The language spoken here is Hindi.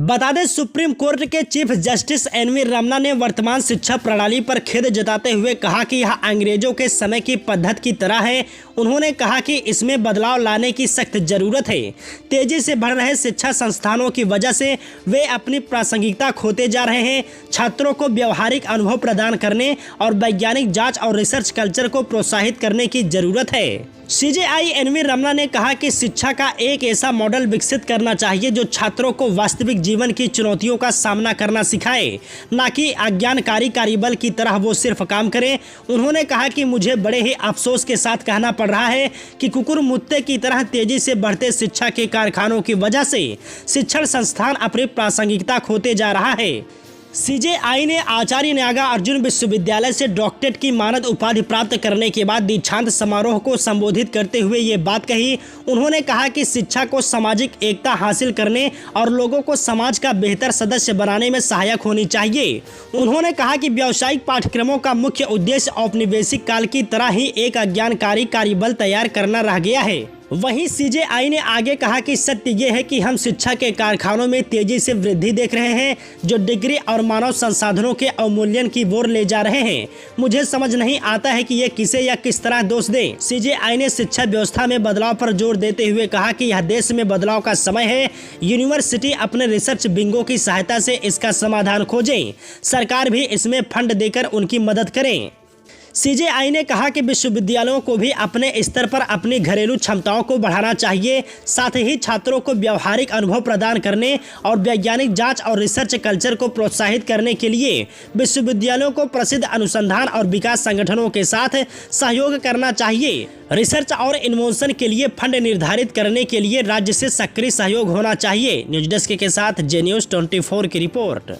बता दें, सुप्रीम कोर्ट के चीफ जस्टिस एनवी रमना ने वर्तमान शिक्षा प्रणाली पर खेद जताते हुए कहा कि यह अंग्रेजों के समय की पद्धति की तरह है। उन्होंने कहा कि इसमें बदलाव लाने की सख्त जरूरत है। तेजी से बढ़ रहे शिक्षा संस्थानों की वजह से वे अपनी प्रासंगिकता खोते जा रहे हैं। छात्रों को व्यवहारिक अनुभव प्रदान करने और वैज्ञानिक जांच और रिसर्च कल्चर को प्रोत्साहित करने की जरूरत है। सीजेआई एनवी रमना ने कहा कि शिक्षा का एक ऐसा मॉडल विकसित करना चाहिए जो छात्रों को वास्तविक जीवन की चुनौतियों का सामना करना सिखाए, न कि आज्ञाकारी कार्यबल की तरह वो सिर्फ काम करें। उन्होंने कहा कि मुझे बड़े ही अफसोस के साथ कहना पड़ रहा है कि कुकुरमुत्ते की तरह तेजी से बढ़ते शिक्षा के कारखानों की वजह से शिक्षण संस्थान अपनी प्रासंगिकता खोते जा रहा है। सीजेआई ने आचार्य नागार्जुन विश्वविद्यालय से डॉक्टरेट की मानद उपाधि प्राप्त करने के बाद दीक्षांत समारोह को संबोधित करते हुए ये बात कही। उन्होंने कहा कि शिक्षा को सामाजिक एकता हासिल करने और लोगों को समाज का बेहतर सदस्य बनाने में सहायक होनी चाहिए। उन्होंने कहा कि व्यावसायिक पाठ्यक्रमों का मुख्य उद्देश्य औपनिवेशिक काल की तरह ही एक अज्ञानकारी कार्यबल तैयार करना रह गया है। वहीं सीजेआई ने आगे कहा कि सत्य ये है कि हम शिक्षा के कारखानों में तेजी से वृद्धि देख रहे हैं, जो डिग्री और मानव संसाधनों के अवमूल्यन की ओर ले जा रहे हैं। मुझे समझ नहीं आता है कि ये किसे या किस तरह दोष दें। सीजेआई ने शिक्षा व्यवस्था में बदलाव पर जोर देते हुए कहा कि यह देश में बदलाव का समय है। यूनिवर्सिटी अपने रिसर्च विंगों की सहायता से इसका समाधान खोजें। सरकार भी इसमें फंड देकर उनकी मदद करें। सीजेआई ने कहा कि विश्वविद्यालयों को भी अपने स्तर पर अपनी घरेलू क्षमताओं को बढ़ाना चाहिए। साथ ही छात्रों को व्यवहारिक अनुभव प्रदान करने और वैज्ञानिक जांच और रिसर्च कल्चर को प्रोत्साहित करने के लिए विश्वविद्यालयों को प्रसिद्ध अनुसंधान और विकास संगठनों के साथ सहयोग करना चाहिए। रिसर्च और इनोवेशन के लिए फंड निर्धारित करने के लिए राज्य से सक्रिय सहयोग होना चाहिए। न्यूज डेस्क के साथ जे न्यूज़ 24 की रिपोर्ट।